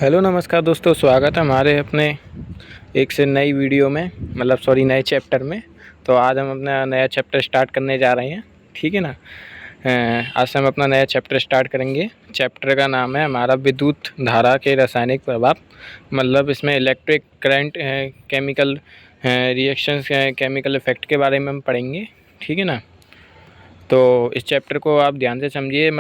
Hello नमस्कार दोस्तों, स्वागत है हमारे अपने एक से नई वीडियो में, नए चैप्टर में। तो आज हम अपना नया चैप्टर स्टार्ट करने जा रहे हैं, ठीक है ना। आज से हम अपना नया चैप्टर स्टार्ट करेंगे। चैप्टर का नाम है हमारा विद्युत धारा के रासायनिक प्रभाव। इसमें electric current, chemical reactions, chemical effect के बारे में हम पढ़ेंगे, ठीक है ना। तो इस चैप्टर को आप ध्यान से समझिए।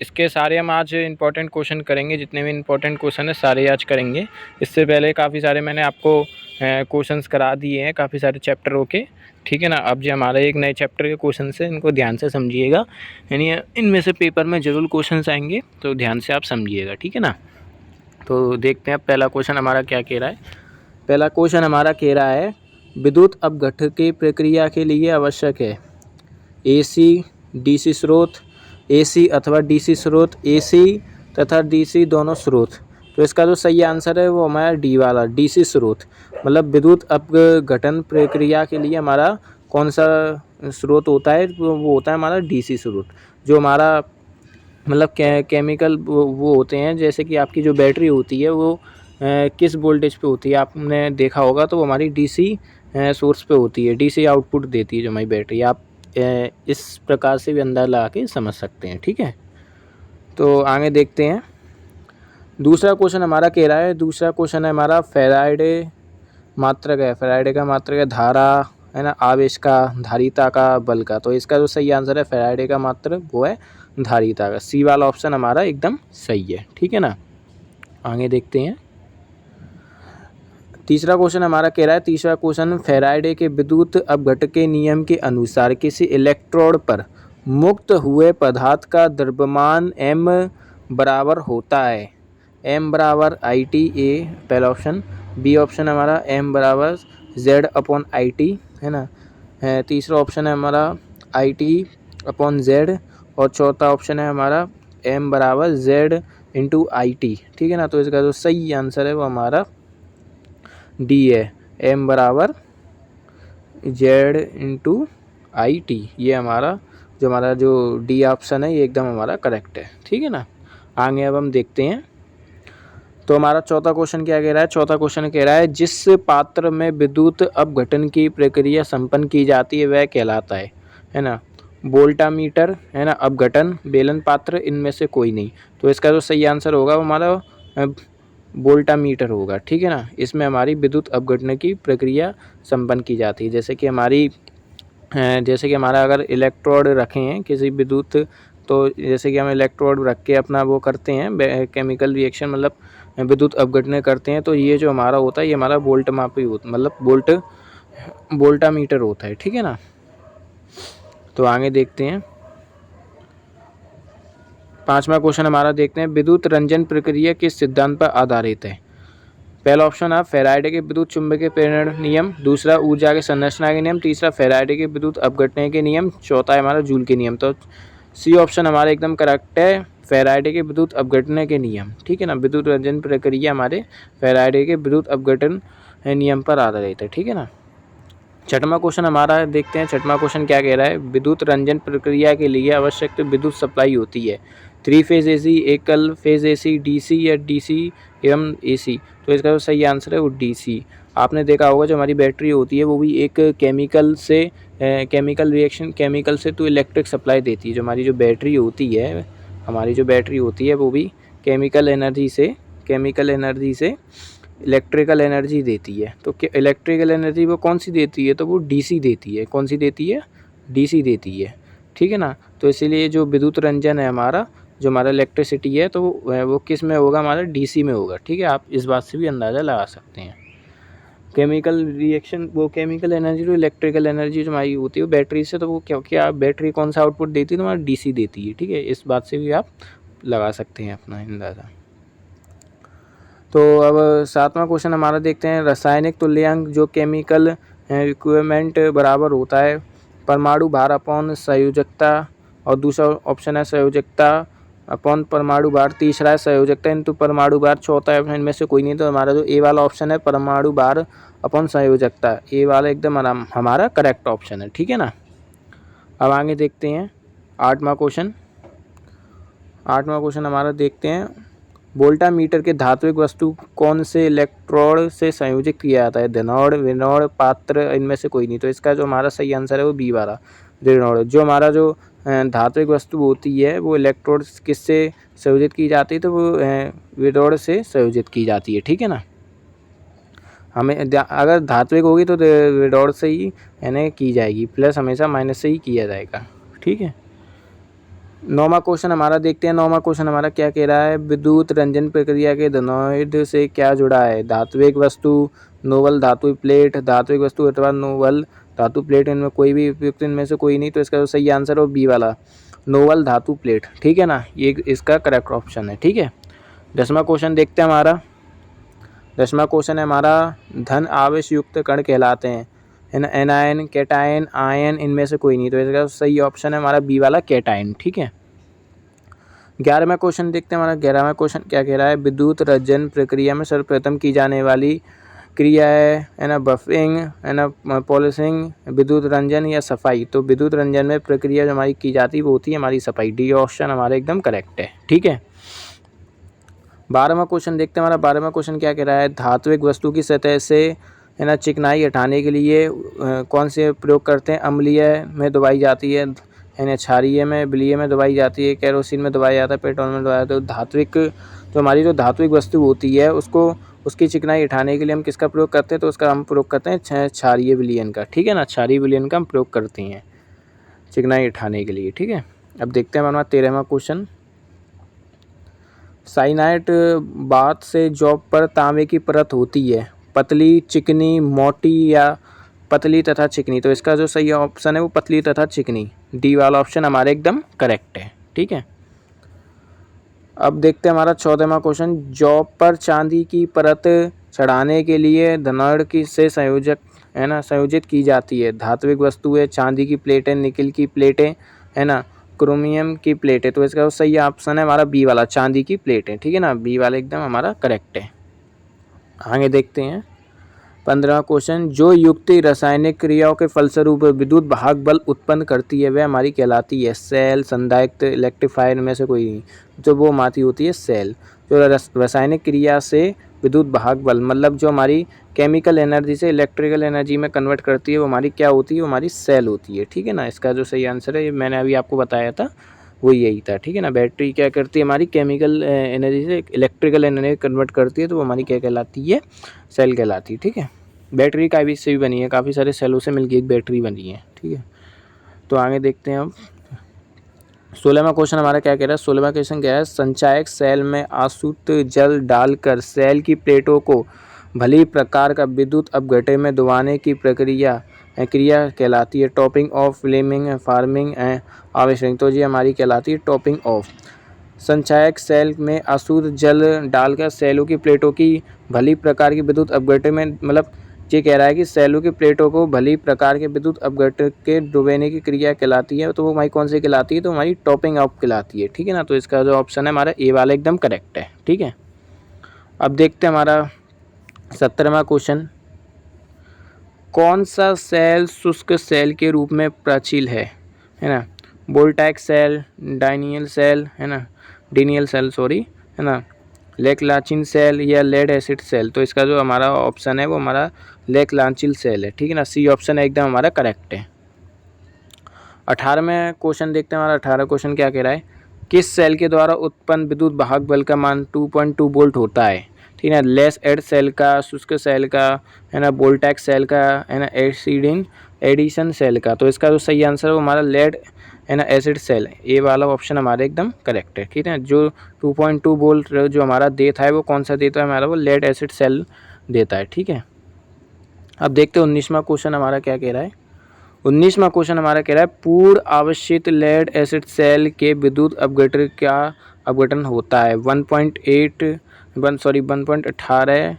इसके सारे हम आज इंपॉर्टेंट क्वेश्चन करेंगे, जितने भी इंपॉर्टेंट क्वेश्चन है सारे आज करेंगे। इससे पहले काफ़ी सारे मैंने आपको क्वेश्चंस करा दिए हैं काफ़ी सारे चैप्टरों के, ठीक है ना। अब जो हमारे एक नए चैप्टर के क्वेश्चन है, इनको ध्यान से समझिएगा, यानी इनमें से पेपर में ज़रूर क्वेश्चंस आएंगे, तो ध्यान से आप समझिएगा, ठीक है ना। तो देखते हैं पहला क्वेश्चन हमारा क्या कह रहा है। पहला क्वेश्चन हमारा कह रहा है, विद्युत अपघटन प्रक्रिया के लिए आवश्यक है एसी डीसी स्रोत, एसी अथवा डीसी स्रोत, एसी तथा डीसी दोनों स्रोत। तो इसका जो सही आंसर है वो हमारा डी वाला, डीसी स्रोत। विद्युत अपघटन प्रक्रिया के लिए हमारा कौन सा स्रोत होता है, वो होता है हमारा डीसी स्रोत। जो हमारा केमिकल वो होते हैं, जैसे कि आपकी जो बैटरी होती है वो किस वोल्टेज पे होती है आपने देखा होगा, तो वो हमारी डीसी सोर्स पे होती है, डीसी आउटपुट देती है जो हमारी बैटरी। आप इस प्रकार से भी अंदाज़ा लगा के समझ सकते हैं, ठीक है। तो आगे देखते हैं। दूसरा क्वेश्चन हमारा कह रहा है, दूसरा क्वेश्चन है हमारा फैराडे मात्रक है। फैराडे का मात्रक है धारा, है ना, आवेश का, धारिता का, बल का। तो इसका जो सही आंसर है फैराडे का मात्रक वो है धारिता का। सी वाला ऑप्शन हमारा एकदम सही है, ठीक है ना। आगे देखते हैं। तीसरा क्वेश्चन हमारा कह रहा है, तीसरा क्वेश्चन, फैराडे के विद्युत अपघटन के नियम के अनुसार किसी इलेक्ट्रोड पर मुक्त हुए पदार्थ का द्रव्यमान m बराबर होता है। m बराबर आई टी, ए पहला ऑप्शन। बी ऑप्शन हमारा m बराबर z अपॉन आई टी, है ना। तीसरा ऑप्शन है हमारा आई टी अपॉन z, और चौथा ऑप्शन है हमारा m बराबर z इंटू आई टी, ठीक है ना। तो इसका जो सही आंसर है वो हमारा डी है, m बराबर z इंटू आई टी। ये हमारा जो डी ऑप्शन है ये एकदम हमारा करेक्ट है, ठीक है ना। आगे अब हम देखते हैं। तो हमारा चौथा क्वेश्चन क्या कह रहा है। चौथा क्वेश्चन कह रहा है, जिस पात्र में विद्युत अपघटन की प्रक्रिया संपन्न की जाती है वह कहलाता है ना। वोल्टामीटर, है ना, अपघटन, बेलन पात्र, इनमें से कोई नहीं। तो इसका जो सही आंसर होगा वो हमारा वोल्टामीटर होगा, ठीक है ना। इसमें हमारी विद्युत अपघटन की प्रक्रिया संपन्न की जाती है। जैसे कि हमारा अगर इलेक्ट्रोड रखे हैं किसी विद्युत, तो जैसे कि हम इलेक्ट्रोड रख के अपना वो करते हैं केमिकल रिएक्शन, विद्युत अपघटन करते हैं, तो ये जो हमारा होता है ये हमारा वोल्ट मापी होता, वोल्टामीटर होता है, ठीक है ना। तो आगे देखते हैं। पांचवा क्वेश्चन हमारा देखते हैं, विद्युत रंजन प्रक्रिया किस सिद्धांत पर आधारित है। पहला ऑप्शन है फैराडे के विद्युत चुंबकीय प्रेरण नियम, दूसरा ऊर्जा के संरचना के नियम, तीसरा फैराडे के विद्युत अपघटन के नियम, चौथा है हमारा जूल के नियम। तो सी ऑप्शन हमारा एकदम करेक्ट है, फैराडे के विद्युत अपघटन के नियम, ठीक है ना। विद्युत रंजन प्रक्रिया हमारे फैराडे के विद्युत अपघटन नियम पर आधारित है, ठीक है ना। छठवां क्वेश्चन हमारा देखते हैं। छठवां क्वेश्चन क्या कह रहा है, विद्युत रंजन प्रक्रिया के लिए आवश्यक विद्युत सप्लाई होती है 3 फेज एसी, एकल फेज एसी, डीसी या डीसी एवं एसी। तो इसका जो सही आंसर है वो डीसी। आपने देखा होगा जो हमारी बैटरी होती है वो भी एक केमिकल रिएक्शन, केमिकल से तो इलेक्ट्रिक सप्लाई देती है। जो हमारी जो बैटरी होती है वो भी केमिकल एनर्जी से इलेक्ट्रिकल एनर्जी देती है। तो इलेक्ट्रिकल एनर्जी वो कौन सी देती है, तो वो डीसी देती है। कौन सी देती है, डीसी देती है, ठीक है ना। तो इसीलिए जो विद्युत रंजन है हमारा, जो हमारा इलेक्ट्रिसिटी है, तो वो किस में होगा, हमारा डीसी में होगा, ठीक है। आप इस बात से भी अंदाज़ा लगा सकते हैं। केमिकल रिएक्शन, वो केमिकल एनर्जी जो इलेक्ट्रिकल एनर्जी जो हमारी होती है वो बैटरी से, तो वो क्योंकि आप बैटरी कौन सा आउटपुट देती है, तो हमारा डीसी देती है, ठीक है। इस बात से भी आप लगा सकते हैं अपना अंदाज़ा। तो अब सातवां क्वेश्चन हमारा देखते हैं, रासायनिक तुल्यांक जो केमिकल इक्विवलेंट बराबर होता है परमाणु भार अपॉन संयोजकता, और दूसरा ऑप्शन है संयोजकता अपॉन परमाणु भार, तीसरा है संयोजकता इंटू परमाणु भार, चौथा है इनमें से कोई नहीं। तो हमारा जो ए वाला ऑप्शन है परमाणु भार अपॉन संयोजकता, ए वाला एकदम हमारा करेक्ट ऑप्शन है, ठीक है ना। अब आगे देखते हैं आठवां क्वेश्चन। आठवां क्वेश्चन हमारा देखते हैं, वोल्टामीटर के धात्विक वस्तु कौन से इलेक्ट्रोड से संयोजित किया जाता है? धनोड, विनोड, पात्र, इनमें से कोई नहीं। तो इसका जो हमारा सही आंसर है वो बी वाला ऋणोड। जो हमारा जो धात्विक वस्तु होती है वो इलेक्ट्रोड किससे संयोजित की जाती है? तो वो विनोड से संयोजित की जाती है, ठीक है ना। हमें अगर धात्विक होगी तो विनोड से ही यानी की जाएगी, प्लस हमेशा माइनस से ही किया जाएगा, ठीक है। 9वां क्वेश्चन हमारा देखते हैं। 9वां क्वेश्चन हमारा क्या कह रहा है? विद्युत रंजन प्रक्रिया के धनोइड से क्या जुड़ा है? धात्विक वस्तु, नोबल धातु प्लेट, धात्विक वस्तु अथवा नोबल धातु प्लेट, इनमें कोई भी उपयुक्त इनमें से कोई नहीं। तो इसका जो सही आंसर है वो बी वाला नोबल धातु प्लेट, ठीक है ना। ये इसका करेक्ट ऑप्शन है, ठीक है। 10वां क्वेश्चन देखते हैं हमारा। 10वां क्वेश्चन है हमारा धन आवेश युक्त कण कहलाते हैं एनायन, कैटायन, आयन, इनमें से कोई नहीं। तो इसका सही ऑप्शन है हमारा बी वाला कैटायन, ठीक है। 11वां क्वेश्चन देखते हैं हमारा। 11वां क्वेश्चन क्या कह रहा है? विद्युत रंजन प्रक्रिया में सर्वप्रथम की जाने वाली क्रिया है ना बफिंग, है ना पॉलिशिंग, विद्युत रंजन या सफाई। तो विद्युत रंजन में प्रक्रिया जो हमारी की जाती है वो होती है हमारी सफाई। डी ऑप्शन हमारा एकदम करेक्ट है, ठीक है। 12वां क्वेश्चन देखते हैं हमारा। 12वां क्वेश्चन क्या कह रहा है? धात्विक वस्तु की सतह से है ना चिकनाई हटाने के लिए कौन से प्रयोग करते हैं? अम्लीय में दबाई जाती है ना, क्षारीय में, बलीय में दबाई जाती है, केरोसिन में दबाया जाता है, पेट्रोल में दबाया जाता है। तो धात्विक जो हमारी जो धात्विक वस्तु होती है उसको उसकी चिकनाई हटाने के लिए हम किसका प्रयोग करते हैं? तो उसका हम प्रयोग करते हैं क्षारीय विलयन का, ठीक है ना। क्षारीय विलयन का हम प्रयोग करते हैं चिकनाई हटाने के लिए, ठीक है। अब देखते हैं हमारा 13वां क्वेश्चन। साइनाइड बात से जॉब पर तांबे की परत होती है, पतली, चिकनी, मोटी या पतली तथा चिकनी। तो इसका जो सही ऑप्शन है वो पतली तथा चिकनी। डी वाला ऑप्शन हमारे एकदम करेक्ट है, ठीक है। अब देखते हैं हमारा 14वां क्वेश्चन। जॉब पर चांदी की परत चढ़ाने के लिए धनोइड की से संयोजक है ना संयोजित की जाती है। धात्विक वस्तु है, चांदी की प्लेटें, निकल की प्लेटें, है ना, क्रोमियम की प्लेटें। तो इसका सही ऑप्शन है हमारा बी वाला चांदी की प्लेटें, ठीक है ना। बी वाला एकदम हमारा करेक्ट है। आगे देखते हैं 15वां क्वेश्चन। जो युक्ति रासायनिक क्रियाओं के फलस्वरूप विद्युत भाग बल उत्पन्न करती है वह हमारी कहलाती है सेल, संधायक, इलेक्ट्रीफायर में से कोई नहीं। जो वो हमारी होती है सेल। जो रासायनिक क्रिया से विद्युत भाग बल मतलब जो हमारी केमिकल एनर्जी से इलेक्ट्रिकल एनर्जी में कन्वर्ट करती है वो हमारी क्या होती है? वो हमारी सेल होती है, ठीक है ना। इसका जो सही आंसर है मैंने अभी आपको बताया था वो यही था, ठीक है ना। बैटरी क्या करती है? हमारी केमिकल एनर्जी से इलेक्ट्रिकल एनर्जी कन्वर्ट करती है तो वो हमारी क्या कहलाती है? सेल कहलाती है, ठीक है। बैटरी का भी से भी बनी है, काफ़ी सारे सेलों से मिलकर एक बैटरी बनी है, ठीक है। तो आगे देखते हैं अब 16वां क्वेश्चन हमारा क्या कह रहा है? 16वां क्वेश्चन क्या है? संचायक सेल में आसूत जल डालकर सेल की प्लेटों को भली प्रकार का विद्युत अपघटन में दबाने की क्रिया कहलाती है topping off, flaming, farming and आवेशनिंग। तो ये हमारी कहलाती है टॉपिंग ऑफ। संचायक सेल में आसूत जल डालकर सेलों की प्लेटों की भली प्रकार की विद्युत अपघटन में मतलब ये कह रहा है कि सेलों की प्लेटों को भली प्रकार के विद्युत अपघटन के डुबाने की क्रिया कहलाती है। तो वो हमारी कौन सी कहलाती है? तो हमारी टॉपिंग ऑफ कहलाती है, ठीक है ना। तो इसका जो ऑप्शन है हमारा ए वाला एकदम करेक्ट है, ठीक है। अब देखते हैं हमारा 17वां क्वेश्चन। कौन सा सेल शुष्क सेल के रूप में प्राचीन है ना? वोल्टैक सेल, डाइनियल सेल, है ना, डीनियल सेल सॉरी, है ना, लेकलाचिन सेल या लेड एसिड सेल। तो इसका जो हमारा ऑप्शन है वो हमारा लेकलाचिन सेल है, ठीक है ना। सी ऑप्शन है एकदम हमारा करेक्ट है। 18वें क्वेश्चन देखते हैं हमारा। 18 क्वेश्चन क्या कह रहा है? किस सेल के द्वारा उत्पन्न विद्युत भाग बल का मान 2.2 वोल्ट होता है? ठीक है ना। लेस एड सेल का, शुष्क सेल का, है ना, वोल्टैक सेल का, है ना, एडिशन सेल का। तो इसका जो सही आंसर है वो हमारा लेड है ना एसिड सेल, ए वाला ऑप्शन हमारे एकदम करेक्ट है, ठीक है। जो 2.2 वोल्ट जो हमारा देता है वो कौन सा देता है? हमारा वो लेड एसिड सेल देता है, ठीक है। अब देखते हैं 19वां क्वेश्चन हमारा क्या कह रहा है। 19वां क्वेश्चन हमारा कह रहा है पूर्ण आवेशित लेड एसिड सेल के विद्युत अपघटन क्या अपघटन होता है? 1.18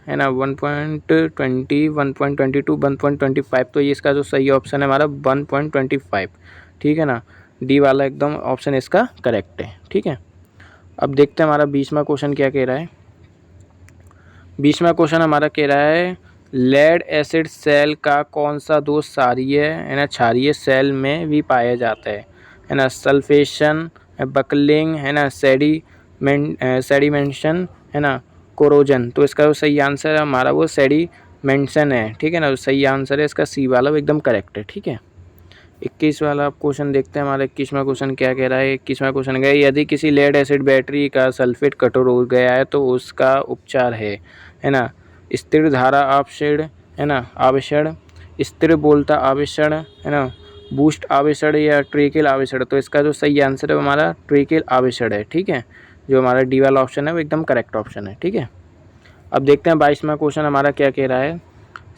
है ना, 1.20, 1.22, 1.25। तो ये इसका जो सही ऑप्शन है हमारा 1.25, ठीक है ना। डी वाला एकदम ऑप्शन इसका करेक्ट है, ठीक है। अब देखते हैं हमारा 20वां क्वेश्चन क्या कह रहा है। 20वां क्वेश्चन हमारा कह रहा है लेड एसिड सेल का कौन सा दोष क्षारीय है ना क्षारीय सेल में भी पाया जाता है ना? सल्फेशन, बकलिंग, है ना, सेडिमेंशन, है ना, कोरोजन। तो इसका जो सही आंसर है हमारा वो सेडिमेंटेशन है, ठीक है ना। सही आंसर है इसका सी वाला, वो एकदम करेक्ट है, ठीक है। 21 वाला आप क्वेश्चन देखते हैं। हमारा 21वां क्वेश्चन क्या कह रहा है। 21वां क्वेश्चन है, यदि किसी लेड एसिड बैटरी का सल्फेट कठोर हो गया है तो उसका उपचार है ना, स्थिर धारा आवेशण, है ना, आवेशण, स्थिर बोलता आवेशण, है ना, बूस्ट आवेशण या ट्रेकिल आवेशण। तो इसका जो सही आंसर है वो हमारा ट्रेकिल आवेशण है, ठीक है। जो हमारा डी वाला ऑप्शन है वो एकदम करेक्ट ऑप्शन है, ठीक है। अब देखते हैं 22वां क्वेश्चन हमारा क्या कह रहा है।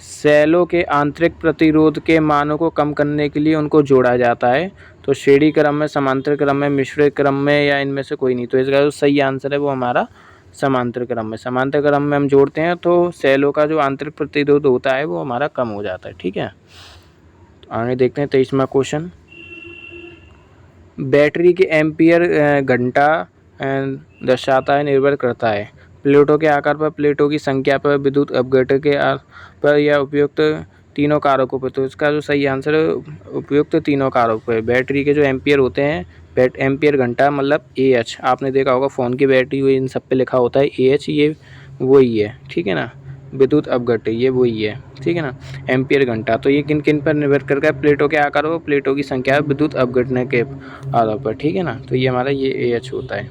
सेलों के आंतरिक प्रतिरोध के मानों को कम करने के लिए उनको जोड़ा जाता है। तो श्रेणी क्रम में, समांतर क्रम में, मिश्र क्रम में, या इनमें से कोई नहीं। तो इसका जो सही आंसर है वो हमारा समांतर क्रम में। समांतर क्रम में हम जोड़ते हैं तो सेलों का जो आंतरिक प्रतिरोध होता है वो हमारा कम हो जाता है, ठीक है। तो आगे देखते हैं 23वां क्वेश्चन। बैटरी के एम्पियर घंटा दर्शाता है, निर्भर करता है प्लेटों के आकार पर, प्लेटों की संख्या पर, विद्युत अपघटन के पर, या उपयुक्त तीनों कारकों पर। तो इसका जो सही आंसर है उपयुक्त तीनों कारकों पर। बैटरी के जो एम्पियर होते हैं, एम्पियर घंटा मतलब AH, आपने देखा होगा फ़ोन की बैटरी हुई इन सब पे लिखा होता है AH, ये वही है, ठीक है ना। विद्युत अपघटन ये वही है, ठीक है ना। एम्पियर घंटा, तो ये किन किन पर निर्भर करता है, प्लेटों के आकार पर, प्लेटों की संख्या, विद्युत अपघटन के आधार पर, ठीक है ना। तो ये हमारा ये AH होता है।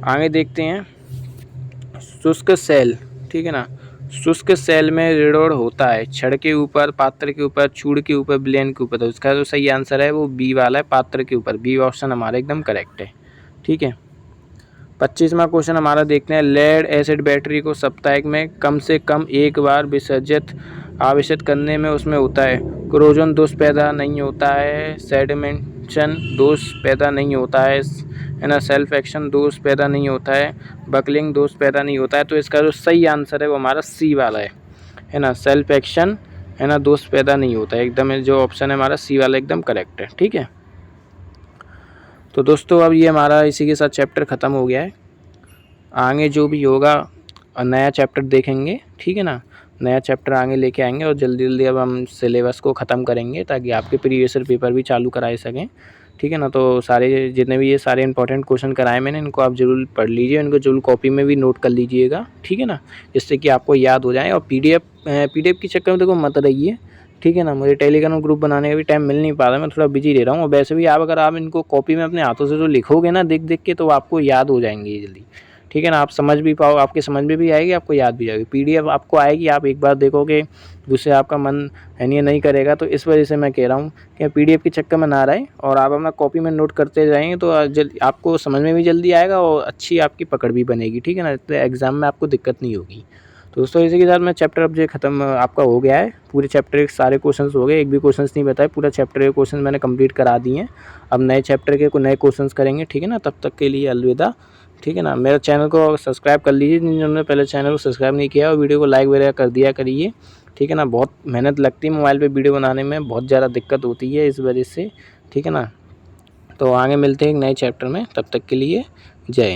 आगे देखते हैं शुष्क सेल, ठीक है ना। शुष्क सेल में ऋणोड़ होता है छड़ के ऊपर, पात्र के ऊपर, चूड़ के ऊपर, विलयन के ऊपर। तो इसका जो सही आंसर है वो बी वाला है, पात्र के ऊपर। बी ऑप्शन हमारा एकदम करेक्ट है, ठीक है। 25वां क्वेश्चन हमारा देखते हैं। लेड एसिड बैटरी को साप्ताहिक में कम से कम एक बार विसर्जित आवेशित करने में उसमें होता है कोरोजन दोष पैदा नहीं होता है, सेडिमेंटेशन दोष पैदा नहीं होता है ना, सेल्फ एक्शन दोष पैदा नहीं होता है, बकलिंग दोष पैदा नहीं होता है। तो इसका जो सही आंसर है वो हमारा सी वाला है ना, सेल्फ एक्शन, है ना, दोष पैदा नहीं होता है। एकदम जो ऑप्शन है हमारा सी वाला एकदम करेक्ट है, ठीक है। तो दोस्तों अब ये हमारा इसी के साथ चैप्टर ख़त्म हो गया है। आगे जो भी होगा नया चैप्टर देखेंगे, ठीक है ना। नया चैप्टर आगे लेके आएंगे और जल्दी जल्दी अब हम सिलेबस को ख़त्म करेंगे ताकि आपके प्रीवियस ईयर पेपर भी चालू कराए सकें, ठीक है ना। तो सारे जितने भी ये सारे इंपॉर्टेंट क्वेश्चन कराए मैंने, इनको आप ज़रूर पढ़ लीजिए, इनको जरूर कॉपी में भी नोट कर लीजिएगा, ठीक है ना, जिससे कि आपको याद हो जाए। और PDF के चक्कर में देखो मत रहिए, ठीक है ना। मुझे टेलीग्राम ग्रुप बनाने का भी टाइम मिल नहीं पा रहा, मैं थोड़ा बिजी रह रहा हूँ। और वैसे भी अगर आप इनको कॉपी में अपने हाथों से जो लिखोगे ना देख देख के, तो आपको याद हो जाएंगे जल्दी, ठीक है ना। आप समझ भी पाओ, आपके समझ में भी आएगी, आपको याद भी आएगी। PDF आपको आएगी, आप एक बार देखोगे, दूसरे आपका मन नहीं करेगा। तो इस वजह से मैं कह रहा हूँ कि PDF के चक्कर में ना रहे और आप अपना कॉपी में नोट करते जाएंगे तो आपको समझ में भी जल्दी आएगा और अच्छी आपकी पकड़ भी बनेगी, ठीक है ना। तो एग्ज़ाम में आपको दिक्कत नहीं होगी। तो दोस्तों इसी के साथ मैं चैप्टर अब जो ख़त्म आपका हो गया है। पूरे चैप्टर के सारे क्वेश्चंस हो गए, एक भी क्वेश्चंस नहीं बताए, पूरा चैप्टर के क्वेश्चन मैंने कंप्लीट करा दिए हैं। अब नए चैप्टर के नए क्वेश्चंस करेंगे, ठीक है ना। तब तक के लिए अलविदा, ठीक है ना। मेरे चैनल को सब्सक्राइब कर लीजिए जिन्होंने पहले चैनल को सब्सक्राइब नहीं किया, और वीडियो को लाइक वगैरह कर दिया करिए, ठीक है ना। बहुत मेहनत लगती है मोबाइल पे वीडियो बनाने में, बहुत ज़्यादा दिक्कत होती है इस वजह से, ठीक है ना। तो आगे मिलते हैं एक नए चैप्टर में, तब तक के लिए जय हिंद।